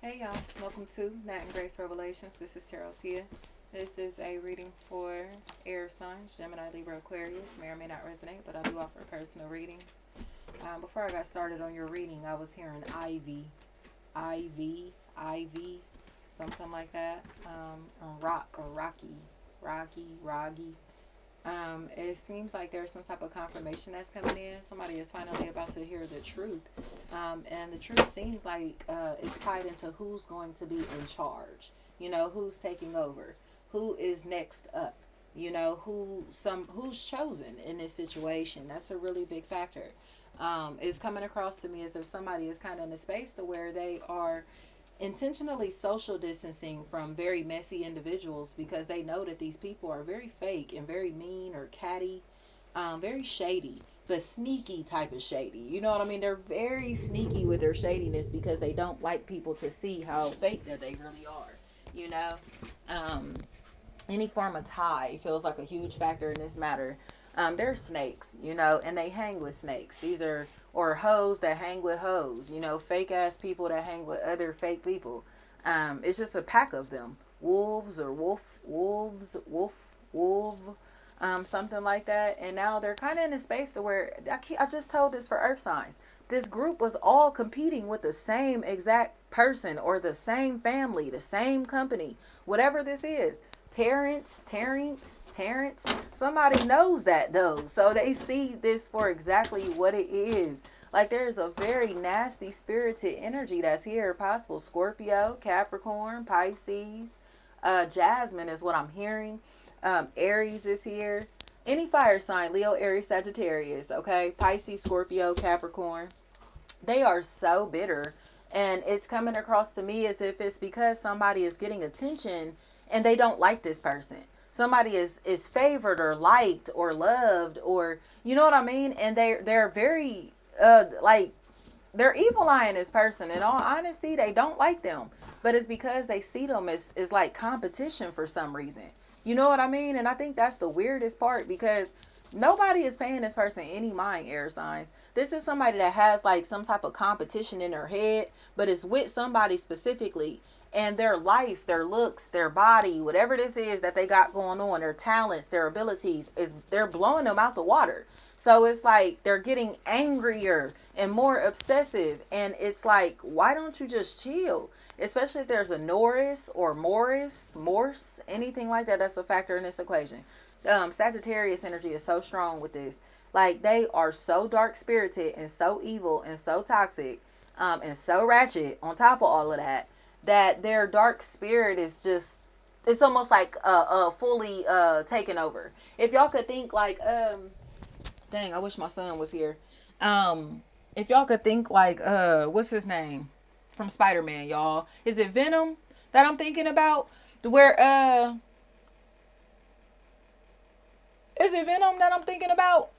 Hey y'all, welcome to Nat and Grace Revelations. This is Tarot Tia. This is a reading for air signs, Gemini, Libra, Aquarius. May or may not resonate, but I do offer personal readings. Before I got started on your reading, I was hearing Ivy, something like that. Rock or Roggy. It seems like there's some type of confirmation that's coming in. Somebody is finally about to hear the truth. And the truth seems like it's tied into who's going to be in charge. You know, who's taking over, who is next up. You know, who's chosen in this situation. That's a really big factor. It's coming across to me as if somebody is kind of in a space to where they are intentionally social distancing from very messy individuals because they know that these people are very fake and very mean or catty, very shady, but sneaky type of shady. You know what I mean? They're very sneaky with their shadiness because they don't like people to see how fake that they really are. You know, um, any form of tie feels like a huge factor in this matter. They're snakes, you know, and they hang with snakes. These are, or hoes that hang with hoes, you know, fake ass people that hang with other fake people. It's just a pack of them. Wolves or wolf, something like that. And now they're kind of in a space to where I just told this for earth signs. This group was all competing with the same exact person or the same family, the same company, whatever this is. Terrence. Somebody knows that though. So they see this for exactly what it is. Like there's a very nasty spirited energy that's here. Possible Scorpio, Capricorn, Pisces, Jasmine is what I'm hearing. Aries is here. Any fire sign, Leo, Aries, Sagittarius, okay? Pisces, Scorpio, Capricorn. They are so bitter. And it's coming across to me as if it's because somebody is getting attention and they don't like this person. Somebody is favored or liked or loved or, you know what I mean? And they're very, like, they're evil eyeing this person. In all honesty, they don't like them. But it's because they see them as like competition for some reason. You know what I mean? And I think that's the weirdest part because nobody is paying this person any mind, air signs. This is somebody that has like some type of competition in their head, but it's with somebody specifically. And their life, their looks, their body, whatever this is that they got going on, their talents, their abilities, is they're blowing them out the water. So it's like they're getting angrier and more obsessive. And it's like, why don't you just chill? Especially if there's a Norris or Morse, anything like that, that's a factor in this equation. Sagittarius energy is so strong with this. Like they are so dark spirited and so evil and so toxic, and so ratchet on top of all of that, that their dark spirit is just, it's almost like fully taken over. If y'all could think like, dang, I wish my son was here. If y'all could think like, what's his name? From Spider-Man, y'all. Is it Venom that I'm thinking about? Where is it Venom that I'm thinking about?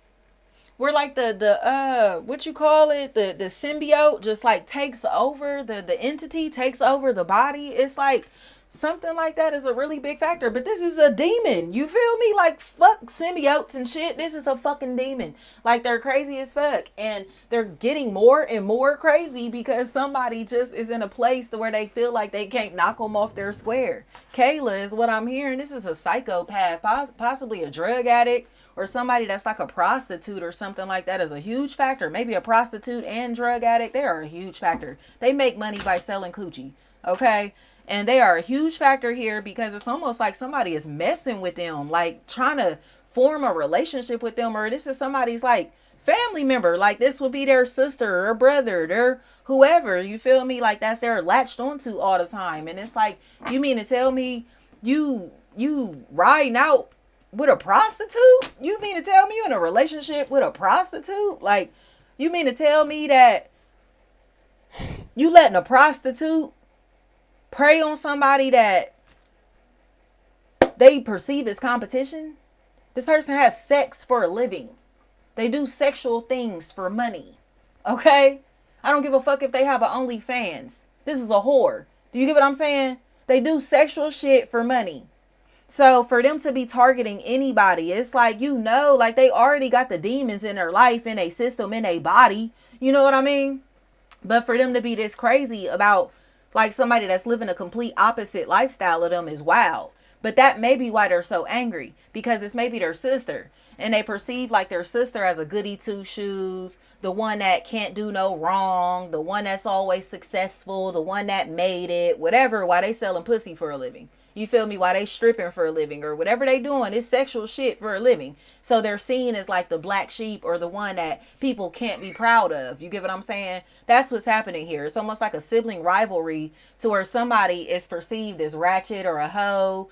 Where like the what you call it, the symbiote just like takes over, the entity takes over the body. It's like something like that is a really big factor. But this is a demon. You feel me? Like fuck symbiotes and shit. This is a fucking demon. Like they're crazy as fuck. And they're getting more and more crazy because somebody just is in a place to where they feel like they can't knock them off their square. Kayla is what I'm hearing. This is a psychopath, possibly a drug addict, or somebody that's like a prostitute or something like that is a huge factor. Maybe a prostitute and drug addict. They are a huge factor. They make money by selling coochie. Okay? And they are a huge factor here because it's almost like somebody is messing with them, like trying to form a relationship with them, or this is somebody's like family member. Like this would be their sister or brother, their whoever, you feel me? Like that's they're latched onto all the time. And it's like, you mean to tell me you riding out with a prostitute? You mean to tell me you in a relationship with a prostitute? Like, you mean to tell me that you letting a prostitute prey on somebody that they perceive as competition? This person has sex for a living. They do sexual things for money. Okay? I don't give a fuck if they have a OnlyFans. This is a whore. Do you get what I'm saying? They do sexual shit for money. So for them to be targeting anybody, it's like, you know, like they already got the demons in their life, in a system, in a body. You know what I mean? But for them to be this crazy about Like somebody that's living a complete opposite lifestyle of them is wild. But that may be why they're so angry, because it's maybe their sister. And they perceive like their sister as a goody two shoes, the one that can't do no wrong, the one that's always successful, the one that made it, whatever, while they selling pussy for a living. You feel me? Why they stripping for a living or whatever they doing, it's sexual shit for a living. So they're seen as like the black sheep or the one that people can't be proud of. You get what I'm saying? That's what's happening here. It's almost like a sibling rivalry to where somebody is perceived as ratchet or a hoe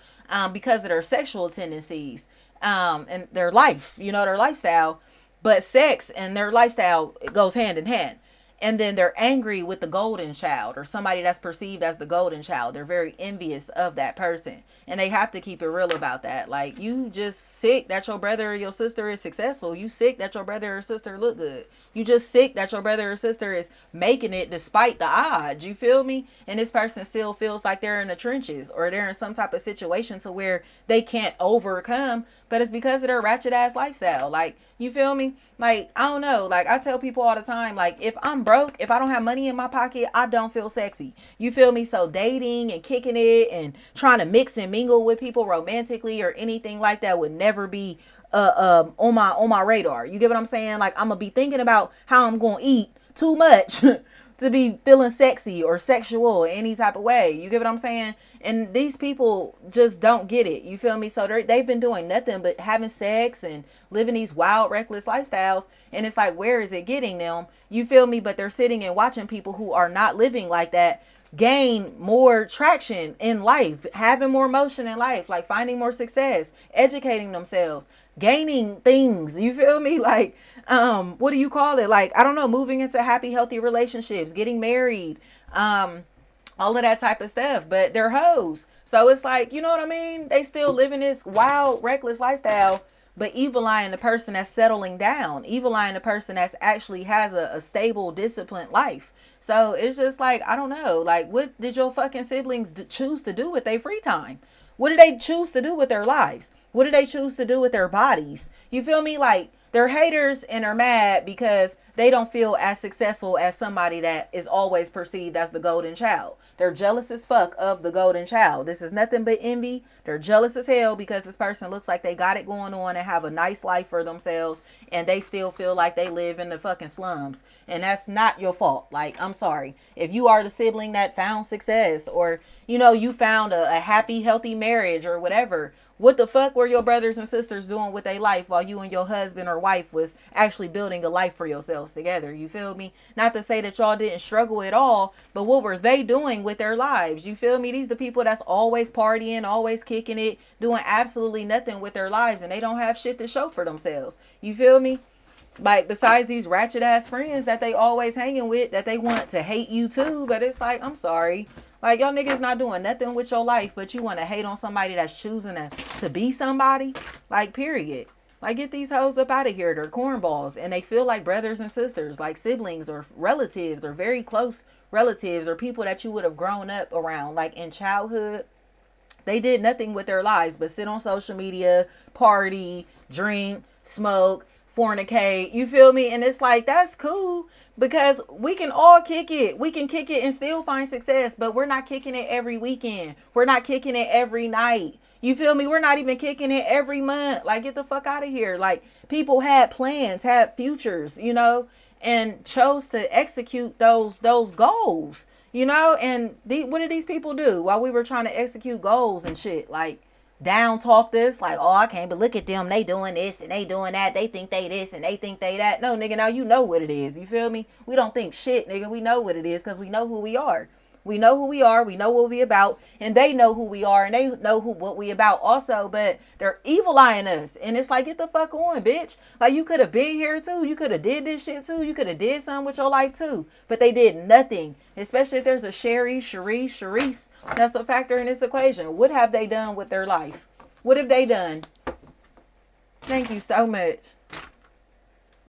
because of their sexual tendencies and their life, you know, their lifestyle. But sex and their lifestyle goes hand in hand. And then they're angry with the golden child or somebody that's perceived as the golden child. They're very envious of that person. And they have to keep it real about that. Like, you just sick that your brother or your sister is successful. You sick that your brother or sister look good. You just sick that your brother or sister is making it despite the odds. You feel me? And this person still feels like they're in the trenches or they're in some type of situation to where they can't overcome. But it's because of their ratchet ass lifestyle. Like, you feel me? Like, I don't know. Like, I tell people all the time, like, if I'm broke, if I don't have money in my pocket, I don't feel sexy. You feel me? So dating and kicking it and trying to mix and mingle with people romantically or anything like that would never be on my radar. You get what I'm saying? Like, I'm gonna be thinking about how I'm gonna eat too much to be feeling sexy or sexual in any type of way. You get what I'm saying? And these people just don't get it. You feel me? So they've been doing nothing but having sex and living these wild, reckless lifestyles. And it's like, where is it getting them? You feel me? But they're sitting and watching people who are not living like that gain more traction in life, having more motion in life, like finding more success, educating themselves, gaining things. You feel me? Like, what do you call it? Like, I don't know, moving into happy, healthy relationships, getting married, all of that type of stuff. But they're hoes. So it's like, you know what I mean? They still living this wild, reckless lifestyle. But evil eyeing the person that's settling down, evil eyeing the person that's actually has a stable, disciplined life. So it's just like, I don't know, like, what did your fucking siblings choose to do with their free time? What did they choose to do with their lives? What did they choose to do with their bodies? You feel me? Like, they're haters and are mad because they don't feel as successful as somebody that is always perceived as the golden child. They're jealous as fuck of the golden child. This is nothing but envy. They're jealous as hell because this person looks like they got it going on and have a nice life for themselves, and they still feel like they live in the fucking slums. And that's not your fault. Like, I'm sorry. If you are the sibling that found success, or, you know, you found a happy, healthy marriage or whatever, what the fuck were your brothers and sisters doing with their life while you and your husband or wife was actually building a life for yourselves together? You feel me? Not to say that y'all didn't struggle at all, but what were they doing with their lives? You feel me? These the people that's always partying, always kicking it, doing absolutely nothing with their lives, and they don't have shit to show for themselves. You feel me? Like, besides these ratchet ass friends that they always hanging with, that they want to hate you too. But it's like, I'm sorry. Like, y'all niggas not doing nothing with your life, but you want to hate on somebody that's choosing to be somebody. Like, period. Like, get these hoes up out of here. They're cornballs. And they feel like brothers and sisters, like siblings or relatives or very close relatives or people that you would have grown up around, like in childhood. They did nothing with their lives but sit on social media, party, drink, smoke, fornicate. You feel me? And it's like, that's cool because we can all kick it. We can kick it and still find success, but we're not kicking it every weekend. We're not kicking it every night. You feel me? We're not even kicking it every month. Like, get the fuck out of here. Like, people had plans, had futures, you know, and chose to execute those goals, you know. And what did these people do while we were trying to execute goals and shit? Like, down talk this, like, oh, I can't, but look at them, they doing this and they doing that, they think they this and they think they that. No, nigga, now you know what it is. You feel me? We don't think shit, nigga. We know what it is because we know who we are. We know who we are. We know what we about, and they know who we are, and they know what we about also. But they're evil eyeing us, and it's like, get the fuck on, bitch. Like, you could have been here too. You could have did this shit too. You could have did something with your life too. But they did nothing. Especially if there's a Sharice that's a factor in this equation. What have they done with their life? What have they done? Thank you so much.